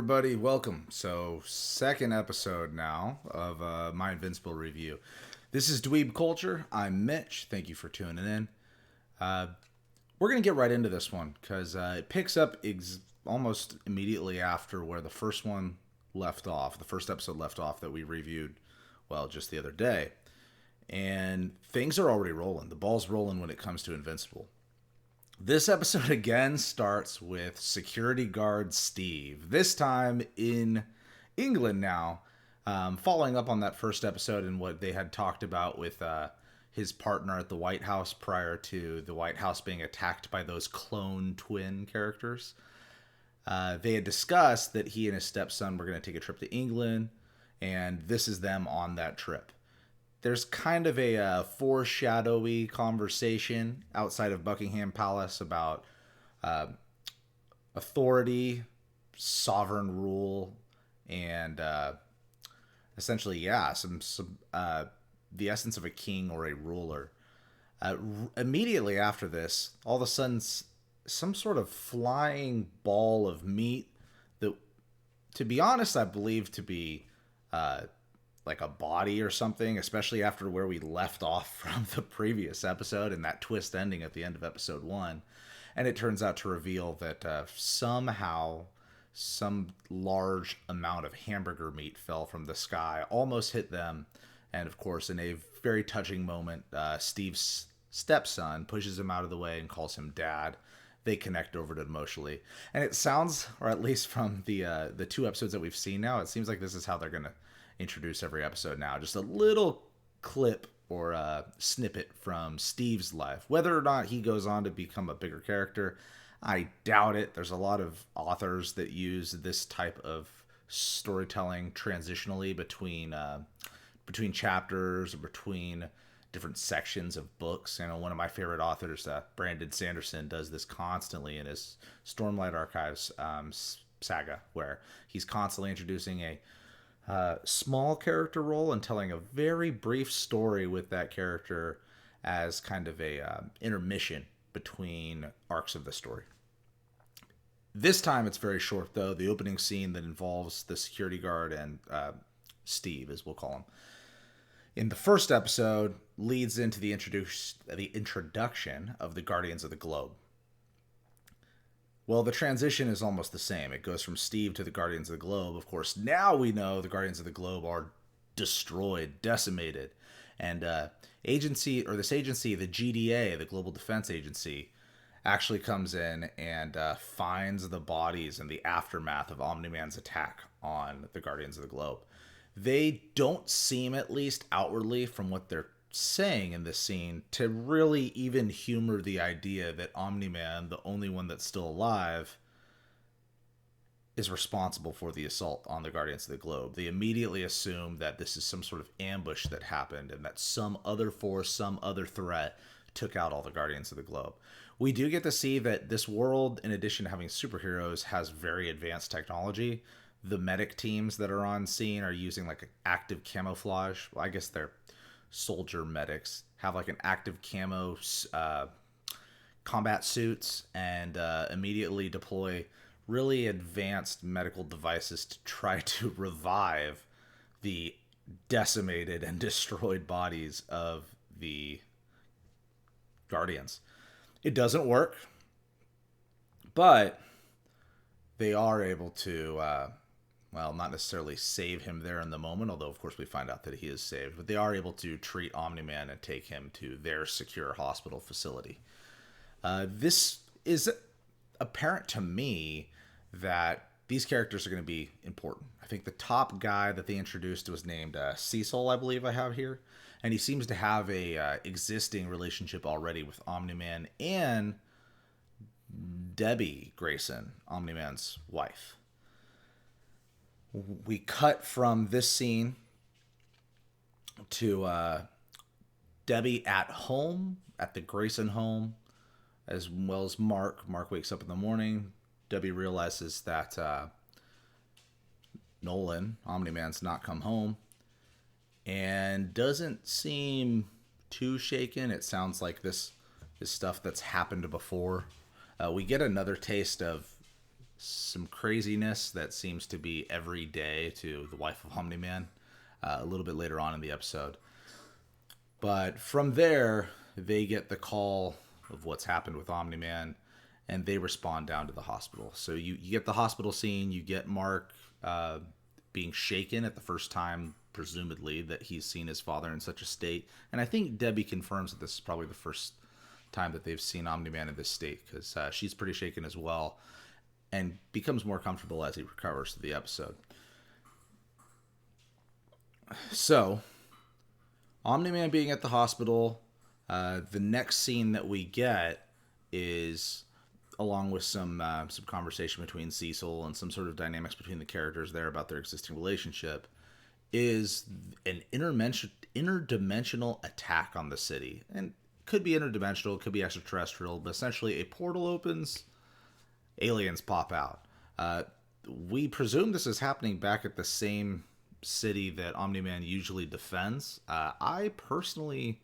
everybody. Welcome. So, second episode now of my Invincible review. This is Dweeb Culture. I'm Mitch. Thank you for tuning in. We're going to get right into this one because it picks up almost immediately after where the first one left off, the first episode left off that we reviewed, well, just the other day. And things are already rolling. The ball's rolling when it comes to Invincible. This episode again starts with security guard Steve, this time in England now, following up on that first episode and what they had talked about with his partner at the White House prior to the White House being attacked by those clone twin characters. They had discussed that he and his stepson were going to take a trip to England, and this is them on that trip. There's kind of a foreshadowy conversation outside of Buckingham Palace about authority, sovereign rule, and essentially, some the essence of a king or a ruler. Immediately after this, all of a sudden, some sort of flying ball of meat that, to be honest, I believe to be like a body or something, especially after where we left off from the previous episode and that twist ending at the end of episode 1. And it turns out to reveal that somehow some large amount of hamburger meat fell from the sky, almost hit them. And of course, in a very touching moment, Steve's stepson pushes him out of the way and calls him dad. They connect over it emotionally. And it sounds, or at least from the two episodes that we've seen now, it seems like this is how they're going to introduce every episode now. Just a little clip or a snippet from Steve's life. Whether or not he goes on to become a bigger character, I doubt it. There's a lot of authors that use this type of storytelling transitionally between chapters or between different sections of books. You know, one of my favorite authors, Brandon Sanderson, does this constantly in his Stormlight Archives saga, where he's constantly introducing a small character role and telling a very brief story with that character as kind of a intermission between arcs of the story. This time it's very short, though. The opening scene that involves the security guard and Steve, as we'll call him, in the first episode leads into the introduction of the Guardians of the Globe. Well, the transition is almost the same. It goes from Steve to the Guardians of the Globe. Of course, now we know the Guardians of the Globe are destroyed, decimated. And this agency, the GDA, the Global Defense Agency, actually comes in and finds the bodies in the aftermath of Omni-Man's attack on the Guardians of the Globe. They don't seem, at least outwardly, from what they're saying in this scene, to really even humor the idea that Omni-Man, the only one that's still alive, is responsible for the assault on the Guardians of the Globe. They immediately assume that this is some sort of ambush that happened and that some other force, some other threat took out all the Guardians of the Globe. We do get to see that this world, in addition to having superheroes, has very advanced technology. The medic teams that are on scene are using like active camouflage. Well, I guess they're soldier medics, have like an active camo combat suits, and immediately deploy really advanced medical devices to try to revive the decimated and destroyed bodies of the Guardians. It doesn't work, but they are able to not necessarily save him there in the moment, although of course we find out that he is saved, but they are able to treat Omni-Man and take him to their secure hospital facility. This is apparent to me that these characters are going to be important. I think the top guy that they introduced was named Cecil, I believe I have here, and he seems to have a existing relationship already with Omni-Man and Debbie Grayson, Omni-Man's wife. We cut from this scene to Debbie at home, at the Grayson home, as well as Mark. Mark wakes up in the morning. Debbie realizes that Nolan, Omni-Man's not come home, and doesn't seem too shaken. It sounds like this is stuff that's happened before. We get another taste of some craziness that seems to be every day to the wife of Omni-Man a little bit later on in the episode. But from there, they get the call of what's happened with Omni-Man, and they respond down to the hospital. So you get the hospital scene, you get Mark being shaken at the first time, presumably, that he's seen his father in such a state. And I think Debbie confirms that this is probably the first time that they've seen Omni-Man in this state, because she's pretty shaken as well, and becomes more comfortable as he recovers through the episode. So, Omni-Man being at the hospital, the next scene that we get is, along with some conversation between Cecil and some sort of dynamics between the characters there about their existing relationship, is an interdimensional attack on the city. And could be interdimensional, could be extraterrestrial, but essentially a portal opens, aliens pop out. We presume this is happening back at the same city that Omni-Man usually defends. I personally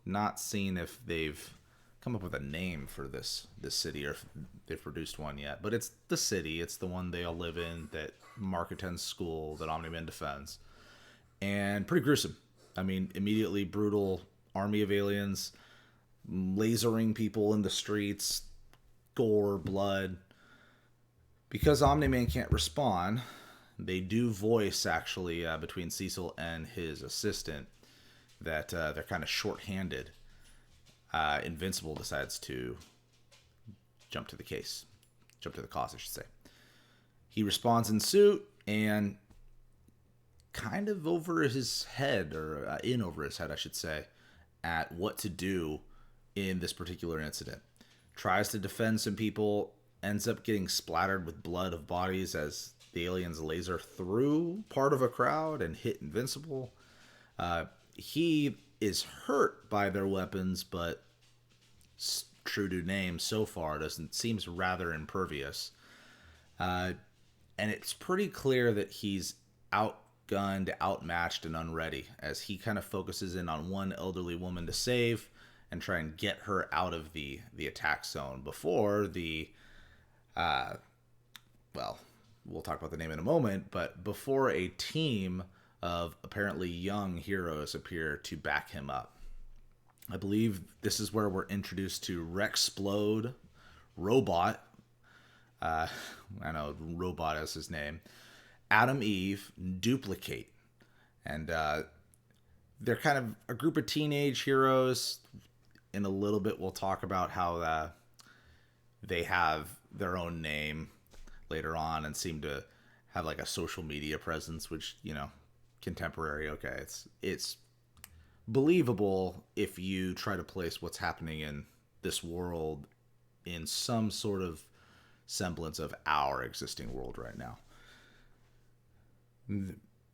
not seen if they've come up with a name for this city, or if they've produced one yet. But it's the city. It's the one they all live in, that Mark attends school, that Omni-Man defends. And pretty gruesome. I mean, immediately brutal army of aliens, lasering people in the streets, gore, blood. Because Omni-Man can't respond, they do voice, actually, between Cecil and his assistant, that they're kind of short-handed. Invincible decides to jump to the case. Jump to the cause, I should say. He responds in suit, and kind of over his head, or in over his head, I should say, at what to do in this particular incident. Tries to defend some people, ends up getting splattered with blood of bodies as the aliens laser through part of a crowd and hit Invincible. He is hurt by their weapons, but true to name, so far seems rather impervious. And it's pretty clear that he's outgunned, outmatched, and unready, as he kind of focuses in on one elderly woman to save and try and get her out of the attack zone before well, we'll talk about the name in a moment, but before a team of apparently young heroes appear to back him up. I believe this is where we're introduced to Rexplode, Robot, I know Robot is his name, Adam Eve, Duplicate, and they're kind of a group of teenage heroes. In a little bit, we'll talk about how they have their own name later on and seem to have like a social media presence, which, contemporary, okay, it's believable if you try to place what's happening in this world in some sort of semblance of our existing world right now.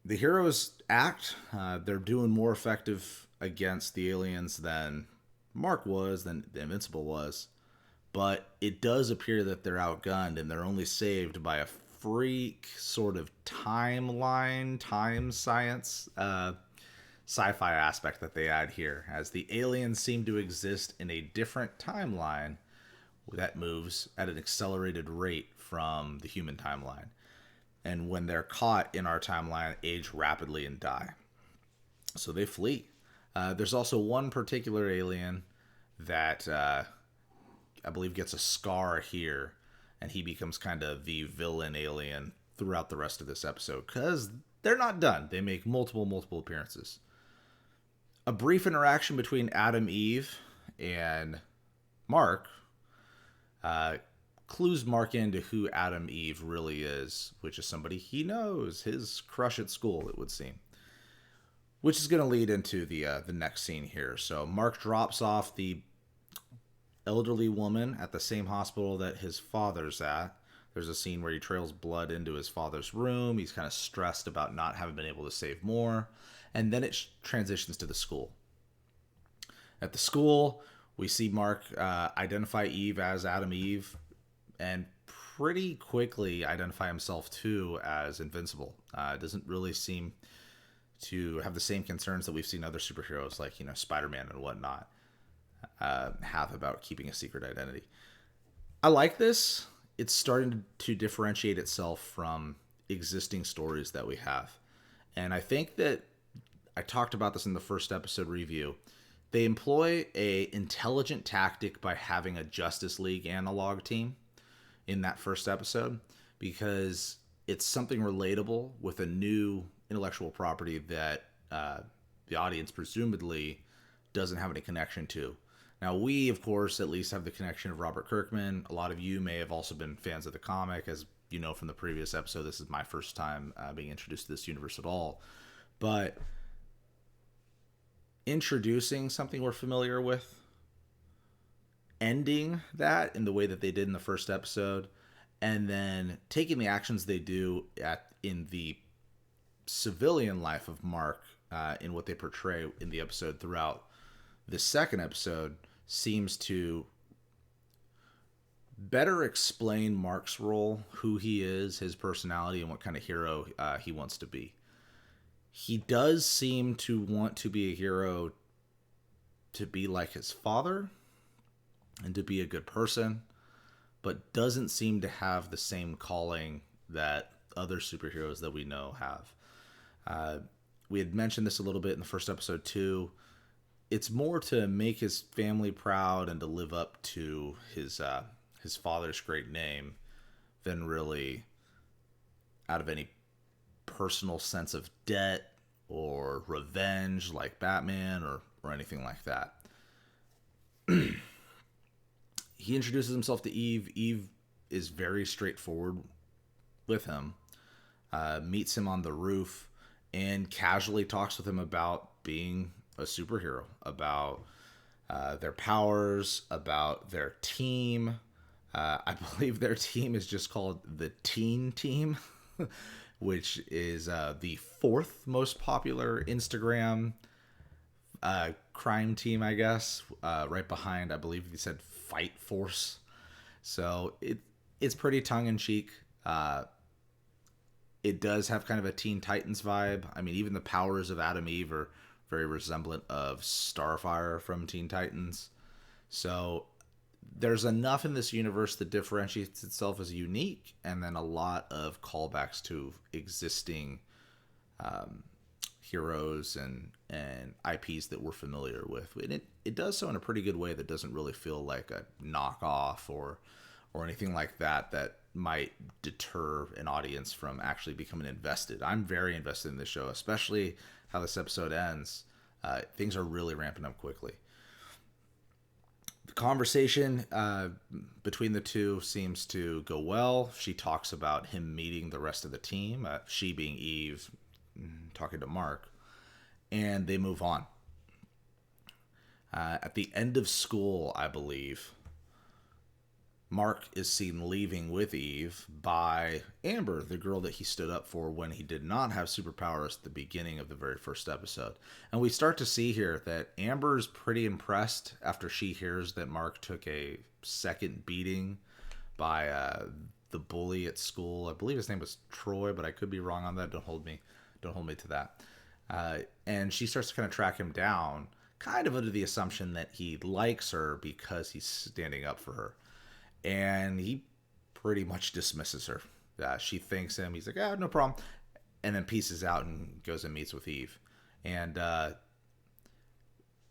The heroes act. They're doing more effective against the aliens than Mark was, than the Invincible was. But it does appear that they're outgunned, and they're only saved by a freak sort of timeline, time science, sci-fi aspect that they add here, as the aliens seem to exist in a different timeline that moves at an accelerated rate from the human timeline. And when they're caught in our timeline, age rapidly and die. So they flee. There's also one particular alien that I believe gets a scar here, and he becomes kind of the villain alien throughout the rest of this episode, because they're not done. They make multiple appearances. A brief interaction between Adam Eve and Mark clues Mark into who Adam Eve really is, which is somebody he knows, his crush at school, it would seem. Which is going to lead into the next scene here. So Mark drops off the elderly woman at the same hospital that his father's at. There's a scene where he trails blood into his father's room. He's kind of stressed about not having been able to save more. And then it transitions to the school. At the school, we see Mark identify Eve as Adam Eve, and pretty quickly identify himself too as Invincible. Doesn't really seem to have the same concerns that we've seen other superheroes like, Spider-Man and whatnot have about keeping a secret identity. I like this. it's starting to differentiate itself from existing stories that we have. And I think that I talked about this in the first episode review. They employ a intelligent tactic by having a Justice League analog team in that first episode, because it's something relatable with a new intellectual property that the audience presumably doesn't have any connection to. Now, we, of course, at least have the connection of Robert Kirkman. A lot of you may have also been fans of the comic. As you know from the previous episode, this is my first time being introduced to this universe at all. But introducing something we're familiar with, ending that in the way that they did in the first episode, and then taking the actions they do in the civilian life of Mark in what they portray in the episode throughout the second episode seems to better explain Mark's role, who he is, his personality, and what kind of hero he wants to be. He does seem to want to be a hero to be like his father and to be a good person, but doesn't seem to have the same calling that other superheroes that we know have. We had mentioned this a little bit in the first episode too. It's more to make his family proud and to live up to his father's great name than really out of any personal sense of debt or revenge like Batman or anything like that. He introduces himself to Eve. Eve is very straightforward with him, meets him on the roof, and casually talks with him about being a superhero, about their powers, about their team. I believe their team is just called the Teen Team, which is the fourth most popular Instagram crime team, I guess, right behind, I believe he said Fight Force. So it's pretty tongue-in-cheek. It does have kind of a Teen Titans vibe. I mean, even the powers of Adam Eve are very resemblant of Starfire from Teen Titans. So there's enough in this universe that differentiates itself as unique, and then a lot of callbacks to existing heroes and IPs that we're familiar with. And it does so in a pretty good way that doesn't really feel like a knockoff or anything like that might deter an audience from actually becoming invested. I'm very invested in this show, especially how this episode ends. Things are really ramping up quickly. The conversation between the two seems to go well. She talks about him meeting the rest of the team, she being Eve, talking to Mark, and they move on. At the end of school, I believe, Mark is seen leaving with Eve by Amber, the girl that he stood up for when he did not have superpowers at the beginning of the very first episode. And we start to see here that Amber's pretty impressed after she hears that Mark took a second beating by the bully at school. I believe his name was Troy, but I could be wrong on that. Don't hold me to that. And she starts to kind of track him down, kind of under the assumption that he likes her because he's standing up for her. And he pretty much dismisses her. She thanks him. He's like, no problem. And then pieces out and goes and meets with Eve. And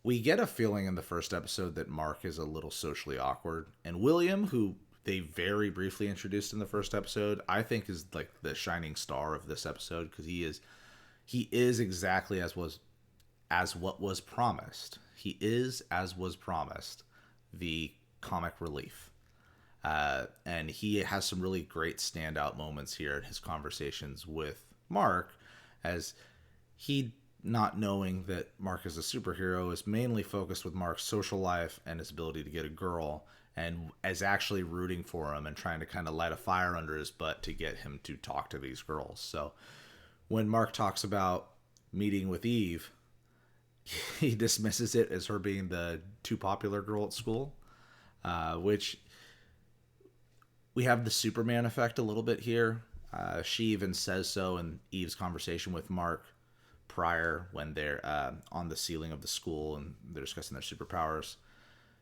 we get a feeling in the first episode that Mark is a little socially awkward. And William, who they very briefly introduced in the first episode, I think is like the shining star of this episode, because he is exactly as what was promised. He is, as was promised, the comic relief. And he has some really great standout moments here in his conversations with Mark, as he, not knowing that Mark is a superhero, is mainly focused with Mark's social life and his ability to get a girl, and is actually rooting for him and trying to kind of light a fire under his butt to get him to talk to these girls. So when Mark talks about meeting with Eve, he dismisses it as her being the too popular girl at school, which we have the Superman effect a little bit here. She even says so in Eve's conversation with Mark prior, when they're on the ceiling of the school and they're discussing their superpowers.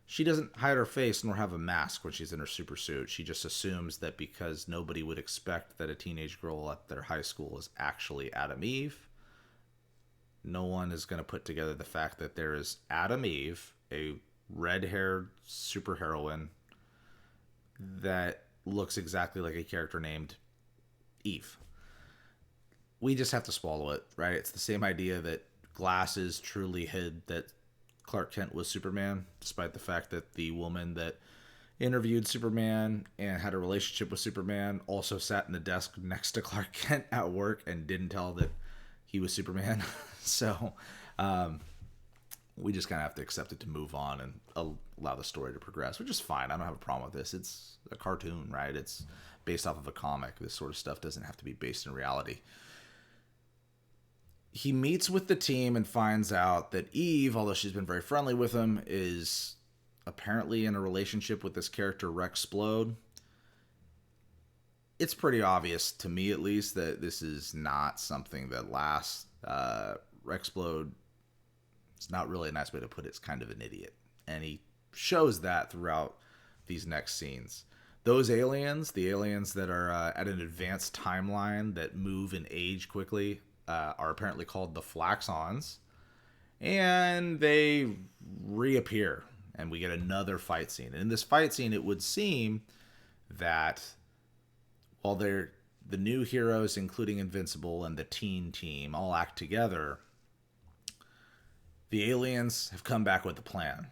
She doesn't hide her face nor have a mask when she's in her super suit. She just assumes that because nobody would expect that a teenage girl at their high school is actually Adam Eve, no one is going to put together the fact that there is Adam Eve, a red-haired superheroine that looks exactly like a character named Eve. We just have to swallow it, right? It's the same idea that glasses truly hid that Clark Kent was Superman, despite the fact that the woman that interviewed Superman and had a relationship with Superman also sat in the desk next to Clark Kent at work and didn't tell that he was Superman. So we just kind of have to accept it to move on and allow the story to progress, which is fine. I don't have a problem with this. It's a cartoon, right? It's based off of a comic. This sort of stuff doesn't have to be based in reality. He meets with the team and finds out that Eve, although she's been very friendly with him, is apparently in a relationship with this character Rexplode. It's pretty obvious, to me at least, that this is not something that lasts. Rexplode, it's not really a nice way to put it, it's kind of an idiot. And he shows that throughout these next scenes. Those aliens, the aliens that are at an advanced timeline that move and age quickly, are apparently called the Flaxons. And they reappear. And we get another fight scene. And in this fight scene, it would seem that while they're the new heroes, including Invincible and the teen team, all act together, the aliens have come back with a plan.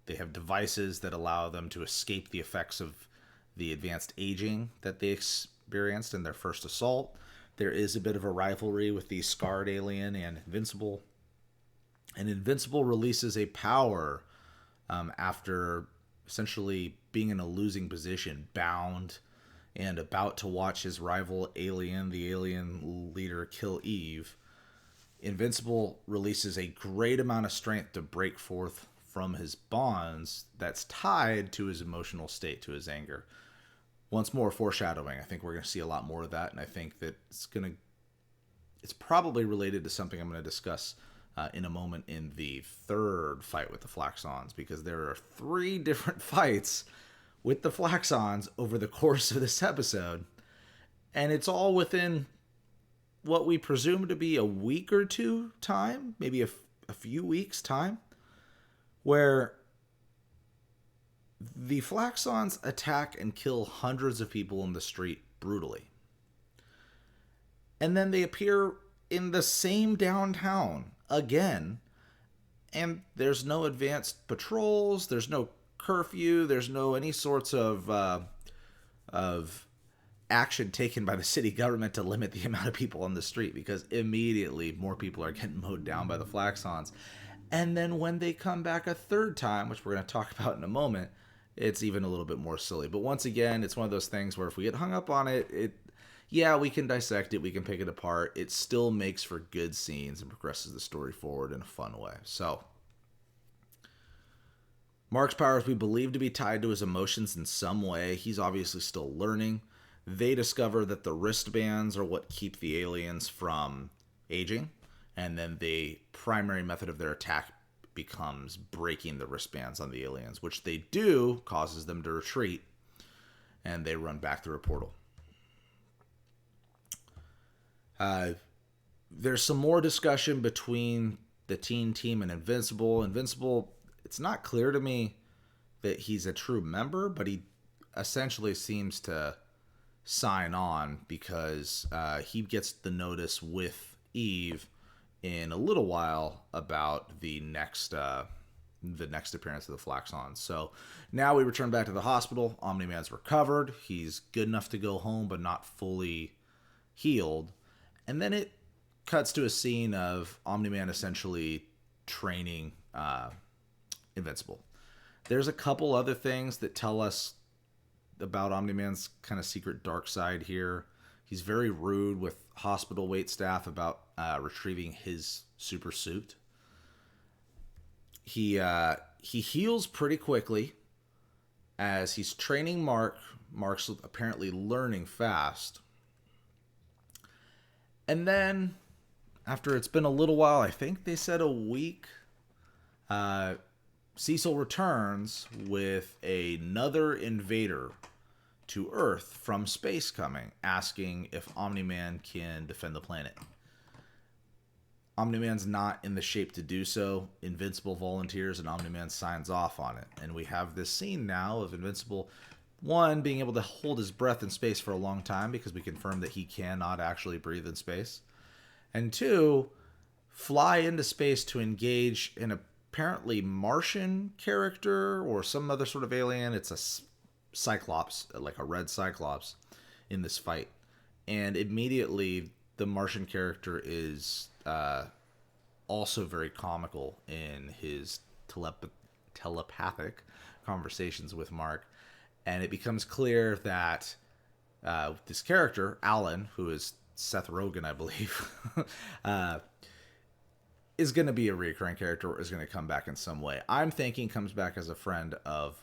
They have devices that allow them to escape the effects of the advanced aging that they experienced in their first assault. There is a bit of a rivalry with the scarred alien and Invincible. And Invincible releases a power after essentially being in a losing position, bound and about to watch his rival alien, the alien leader, kill Eve. Invincible releases a great amount of strength to break forth from his bonds that's tied to his emotional state, to his anger. Once more, foreshadowing. I think we're going to see a lot more of that, and I think that it's probably related to something I'm going to discuss in a moment in the third fight with the Flaxons, because there are 3 different fights with the Flaxons over the course of this episode, and it's all within what we presume to be a week or two time, maybe a few weeks time, where the Flaxons attack and kill hundreds of people in the street brutally. And then they appear in the same downtown again, and there's no advanced patrols, there's no curfew, there's no any sorts of action taken by the city government to limit the amount of people on the street, because immediately more people are getting mowed down by the Flaxons. And then when they come back a third time, which we're going to talk about in a moment, it's even a little bit more silly. But once again, it's one of those things where if we get hung up on it, yeah, we can dissect it, we can pick it apart. It still makes for good scenes and progresses the story forward in a fun way. So, Mark's powers we believe to be tied to his emotions in some way. He's obviously still learning. They discover that the wristbands are what keep the aliens from aging, and then the primary method of their attack becomes breaking the wristbands on the aliens, which they do, causes them to retreat, and they run back through a portal. There's some more discussion between the teen team and Invincible. Invincible, it's not clear to me that he's a true member, but he essentially seems to sign on because he gets the notice with Eve in a little while about the next appearance of the Flaxons. So now we return back to the hospital. Omni-Man's recovered. He's good enough to go home, but not fully healed. And then it cuts to a scene of Omni-Man essentially training Invincible. There's a couple other things that tell us about Omni-Man's kind of secret dark side here. He's very rude with hospital wait staff about retrieving his super suit. He heals pretty quickly as he's training Mark. Mark's apparently learning fast. And then, after it's been a little while, I think they said a week, Cecil returns with another invader to Earth from space coming, asking if Omni-Man can defend the planet. Omni-Man's not in the shape to do so. Invincible volunteers and Omni-Man signs off on it. And we have this scene now of Invincible, one, being able to hold his breath in space for a long time because we confirm that he cannot actually breathe in space. And two, fly into space to engage an apparently Martian character or some other sort of alien. It's a Cyclops, like a red Cyclops, in this fight. And immediately the Martian character is also very comical in his telepathic conversations with Mark. And it becomes clear that this character, Alan, who is Seth Rogen, I believe, is going to be a recurring character or is going to come back in some way. I'm thinking comes back as a friend of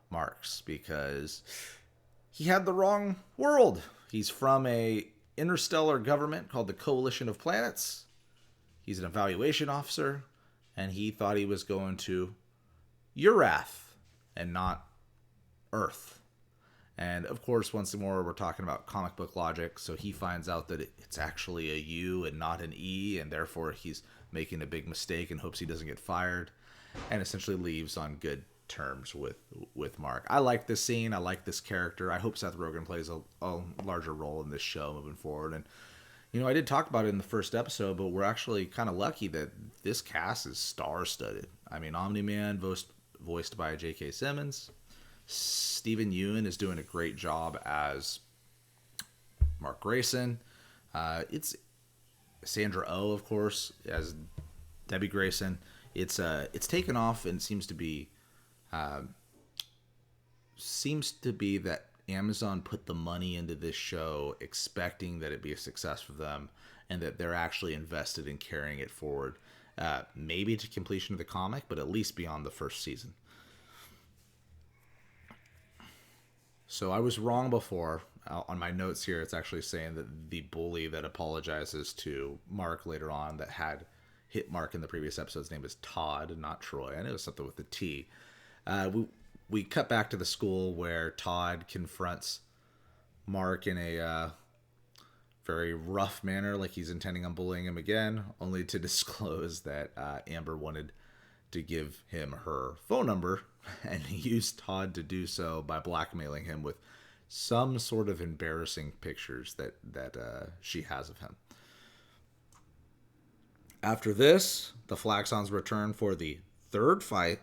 Mark's because he had the wrong world. He's from a interstellar government called the Coalition of Planets. He's an evaluation officer, and he thought he was going to Urath and not Earth. And of course, once more, we're talking about comic book logic, so he finds out that it's actually a U and not an E, and therefore he's making a big mistake and hopes he doesn't get fired, and essentially leaves on good terms with Mark. I like this scene. I like this character. I hope Seth Rogen plays a larger role in this show moving forward. And, you know, I did talk about it in the first episode, but we're actually kind of lucky that this cast is star-studded. I mean, Omni-Man, voiced by J.K. Simmons. Stephen Yeun is doing a great job as Mark Grayson. It's Sandra Oh, of course, as Debbie Grayson. It's taken off and seems to be that Amazon put the money into this show expecting that it'd be a success for them and that they're actually invested in carrying it forward, maybe to completion of the comic, but at least beyond the first season. So I was wrong before. On my notes here, it's actually saying that the bully that apologizes to Mark later on that had hit Mark in the previous episode's name is Todd, not Troy. I know it was something with a T. We cut back to the school where Todd confronts Mark in a very rough manner, like he's intending on bullying him again, only to disclose that Amber wanted to give him her phone number, and he used Todd to do so by blackmailing him with some sort of embarrassing pictures that she has of him. After this, the Flaxons return for the third fight.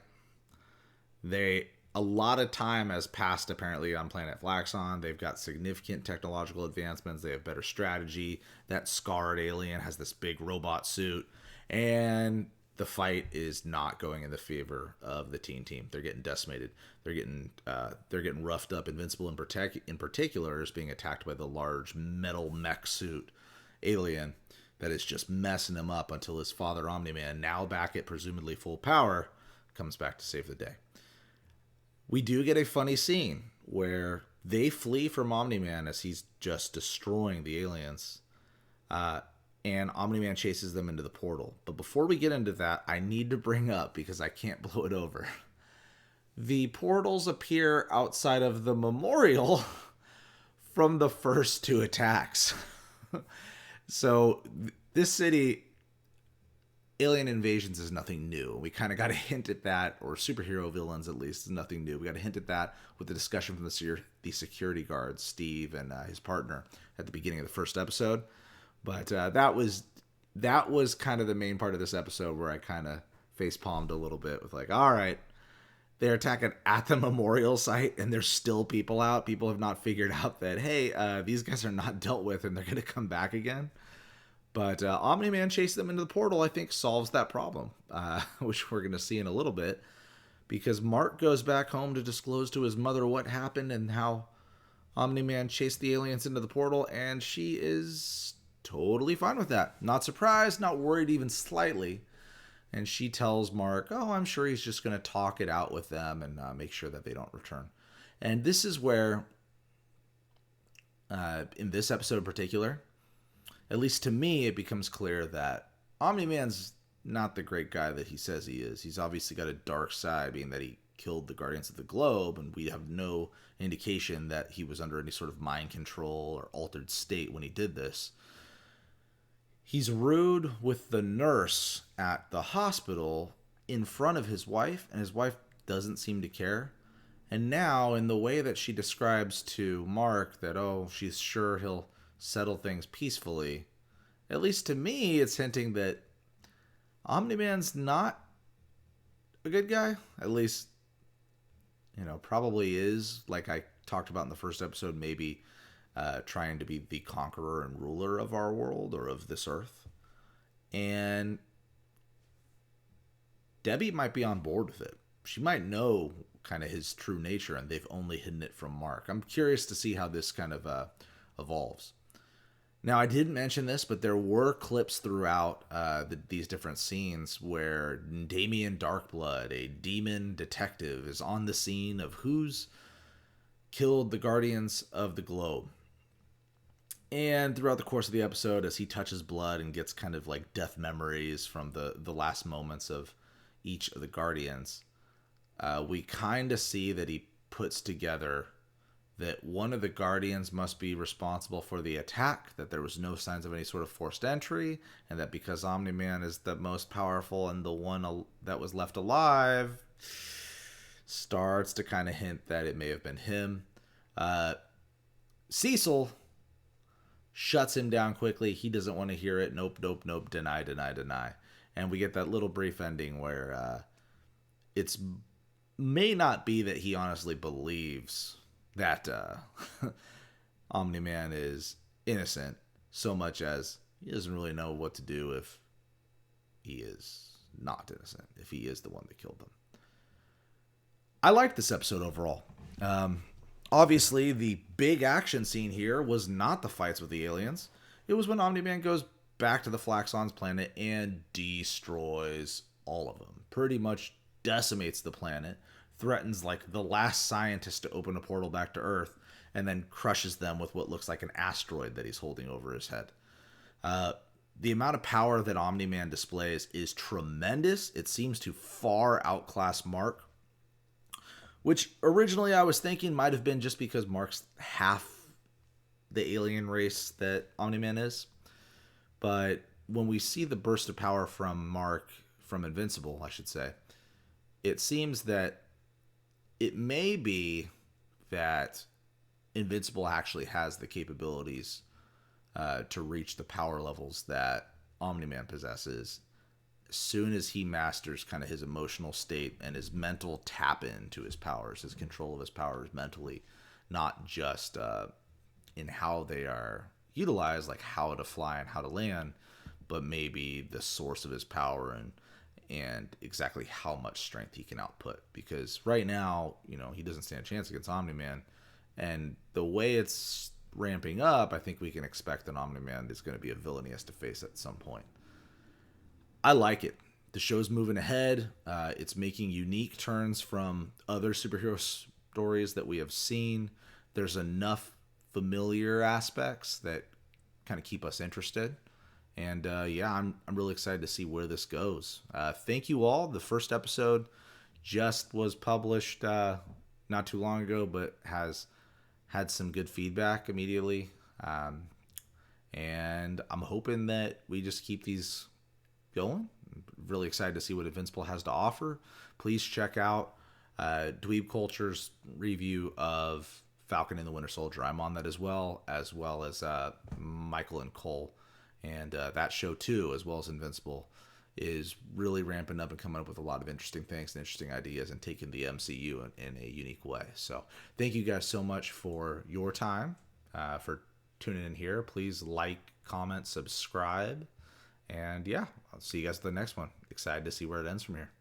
A lot of time has passed apparently on planet Flaxon. They've got significant technological advancements. They have better strategy. That scarred alien has this big robot suit, and the fight is not going in the favor of the teen team. They're getting decimated. They're getting roughed up. Invincible in particular is being attacked by the large metal mech suit alien that is just messing him up until his father Omni-Man, now back at presumably full power, comes back to save the day. We do get a funny scene where they flee from Omni-Man as he's just destroying the aliens. And Omni-Man chases them into the portal. But before we get into that, I need to bring up, because I can't blow it over, the portals appear outside of the memorial from the first two attacks. So this city, alien invasions is nothing new. We kind of got a hint at that, or superhero villains at least, is nothing new. We got a hint at that with the discussion from the security guards, Steve and his partner, at the beginning of the first episode. But that was kind of the main part of this episode where I kind of face-palmed a little bit with like, all right, they're attacking at the memorial site and there's still people out. People have not figured out that, hey, these guys are not dealt with and they're going to come back again. But Omni-Man chasing them into the portal, I think, solves that problem, which we're going to see in a little bit, because Mark goes back home to disclose to his mother what happened and how Omni-Man chased the aliens into the portal, and she is totally fine with that. Not surprised, not worried even slightly. And she tells Mark, oh, I'm sure he's just going to talk it out with them and make sure that they don't return. And this is where, in this episode in particular, at least to me, it becomes clear that Omni-Man's not the great guy that he says he is. He's obviously got a dark side, being that he killed the Guardians of the Globe, and we have no indication that he was under any sort of mind control or altered state when he did this. He's rude with the nurse at the hospital in front of his wife, and his wife doesn't seem to care. And now, in the way that she describes to Mark that, oh, she's sure he'll settle things peacefully, at least to me, it's hinting that Omni-Man's not a good guy. At least, probably is, like I talked about in the first episode, maybe trying to be the conqueror and ruler of our world or of this earth. And Debbie might be on board with it. She might know kind of his true nature, and they've only hidden it from Mark. I'm curious to see how this kind of evolves. Now, I didn't mention this, but there were clips throughout these different scenes where Damien Darkblood, a demon detective, is on the scene of who's killed the Guardians of the Globe. And throughout the course of the episode, as he touches blood and gets kind of like death memories from the last moments of each of the Guardians, we kind of see that he puts together that one of the Guardians must be responsible for the attack, that there was no signs of any sort of forced entry, and that because Omni-Man is the most powerful and the one that was left alive, starts to kind of hint that it may have been him. Cecil shuts him down quickly. He doesn't want to hear it. Nope, nope, nope. Deny, deny, deny. And we get that little brief ending where it's may not be that he honestly believes that Omni-Man is innocent, so much as he doesn't really know what to do if he is not innocent, if he is the one that killed them. I liked this episode overall. Obviously, the big action scene here was not the fights with the aliens. It was when Omni-Man goes back to the Flaxon's planet and destroys all of them. Pretty much decimates the planet, threatens like the last scientist to open a portal back to Earth, and then crushes them with what looks like an asteroid that he's holding over his head. The amount of power that Omni-Man displays is tremendous. It seems to far outclass Mark, which originally I was thinking might have been just because Mark's half the alien race that Omni-Man is. But when we see the burst of power from Mark, from Invincible, I should say, it seems that it may be that Invincible actually has the capabilities to reach the power levels that Omni-Man possesses as soon as he masters kind of his emotional state and his mental tap into his powers, his control of his powers mentally, not just in how they are utilized, like how to fly and how to land, but maybe the source of his power and exactly how much strength he can output. Because right now, he doesn't stand a chance against Omni-Man. And the way it's ramping up, I think we can expect that Omni-Man is going to be a villain he has to face at some point. I like it. The show's moving ahead. It's making unique turns from other superhero stories that we have seen. There's enough familiar aspects that kind of keep us interested. And I'm really excited to see where this goes. Thank you all. The first episode just was published not too long ago, but has had some good feedback immediately. And I'm hoping that we just keep these going. I'm really excited to see what Invincible has to offer. Please check out Dweeb Culture's review of Falcon and the Winter Soldier. I'm on that as well as Michael and Cole. And that show, too, as well as Invincible, is really ramping up and coming up with a lot of interesting things and interesting ideas and taking the MCU in a unique way. So thank you guys so much for your time, for tuning in here. Please like, comment, subscribe. And I'll see you guys at the next one. Excited to see where it ends from here.